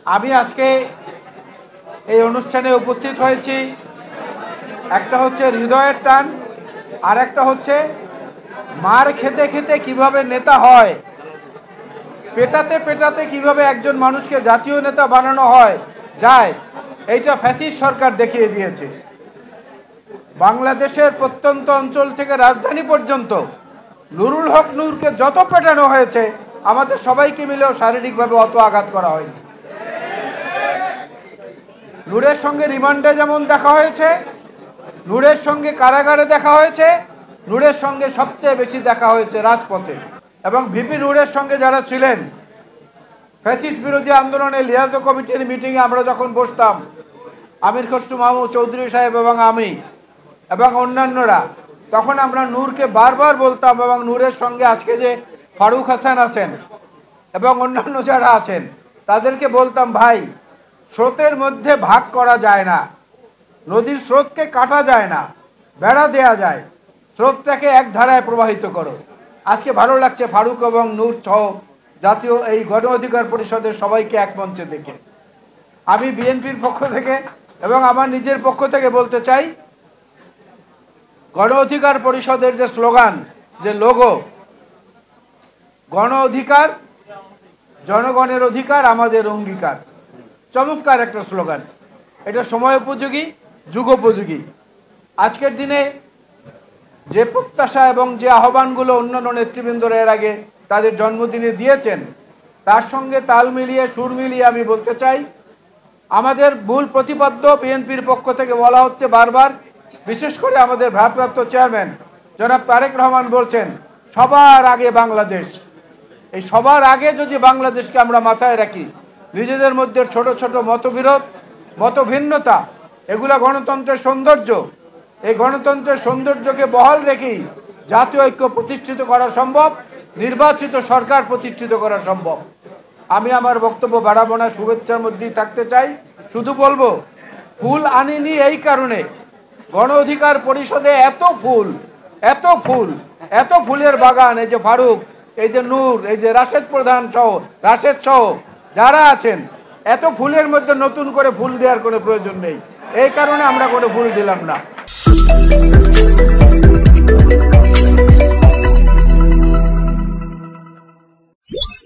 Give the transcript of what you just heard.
আমি আজকে এই অনুষ্ঠানে উপস্থিত হয়েছি, একটা হচ্ছে হৃদয়ের টান, আর একটা হচ্ছে মার খেতে খেতে কিভাবে নেতা হয়, পেটাতে পেটাতে কিভাবে একজন মানুষকে জাতীয় নেতা বানানো হয় যায়, এইটা ফ্যাসিস্ট সরকার দেখিয়ে দিয়েছে। বাংলাদেশের প্রত্যন্ত অঞ্চল থেকে রাজধানী পর্যন্ত নুরুল হক নূরকে যত পেটানো হয়েছে, আমাদের সবাইকে মিলেও শারীরিকভাবে অত আঘাত করা হয়নি। নূরের সঙ্গে রিমান্ডে যেমন দেখা হয়েছে, নূরের সঙ্গে কারাগারে দেখা হয়েছে, নূরের সঙ্গে সবচেয়ে বেশি দেখা হয়েছে রাজপথে। এবং ভিপি নূরের সঙ্গে যারা ছিলেন, ফ্যাসিস্ট বিরোধী আন্দোলনে লিয়াজো কমিটির মিটিংয়ে আমরা যখন বসতাম, আমির খসরু মাহমুদ চৌধুরী সাহেব এবং আমি এবং অন্যান্যরা, তখন আমরা নূরকে বারবার বলতাম, এবং নূরের সঙ্গে আজকে যে ফারুক হাসান আছেন এবং অন্যান্য যারা আছেন তাদেরকে বলতাম, ভাই, স্রোতের মধ্যে ভাগ করা যায় না, নদীর স্রোতকে কাটা যায় না, বেড়া দেয়া যায়, স্রোতটাকে এক ধারায় প্রবাহিত করো। আজকে ভালো লাগছে ফারুক এবং নূর সহ জাতীয় এই গণ অধিকার পরিষদের সবাইকে এক মঞ্চে দেখে। আমি বিএনপির পক্ষ থেকে এবং আমার নিজের পক্ষ থেকে বলতে চাই, গণ অধিকার পরিষদের যে স্লোগান, যে লোগো, গণ অধিকার, জনগণের অধিকার, আমাদের অঙ্গীকার, চমৎকার একটা স্লোগান। এটা সময় উপযোগী, যুগোপযোগী। আজকের দিনে যে প্রত্যাশা এবং যে আহ্বানগুলো অন্যান্য নেতৃবৃন্দরা এর আগে তাদের জন্মদিনে দিয়েছেন, তার সঙ্গে তাল মিলিয়ে, সুর মিলিয়ে আমি বলতে চাই, আমাদের মূল প্রতিপাদ্য বিএনপির পক্ষ থেকে বলা হচ্ছে বারবার, বিশেষ করে আমাদের ভারপ্রাপ্ত চেয়ারম্যান জনাব তারেক রহমান বলছেন, সবার আগে বাংলাদেশ। এই সবার আগে যদি বাংলাদেশকে আমরা মাথায় রাখি, নিজেদের মধ্যে ছোট ছোট মতবিরোধ, মতভিন্নতা, এগুলা গণতন্ত্রের সৌন্দর্য, এই গণতন্ত্রের সৌন্দর্যকে বহাল রেখেই জাতীয় ঐক্য প্রতিষ্ঠিত করা সম্ভব, নির্বাচিত সরকার প্রতিষ্ঠিত করা সম্ভব। আমি আমার বক্তব্য বাড়াবো না, শুভেচ্ছার মধ্যেই থাকতে চাই। শুধু বলবো, ফুল আনিনি এই কারণে, গণ অধিকার পরিষদে এত ফুল, এত ফুল, এত ফুলের বাগান, এই যে ফারুক, এই যে নূর, এই যে রাশেদ প্রধান সহ, রাশেদ সহ যারা আছেন, এত ফুলের মধ্যে নতুন করে ফুল দেওয়ার কোনো প্রয়োজন নেই। এই কারণে আমরা কোনো ফুল দিলাম না।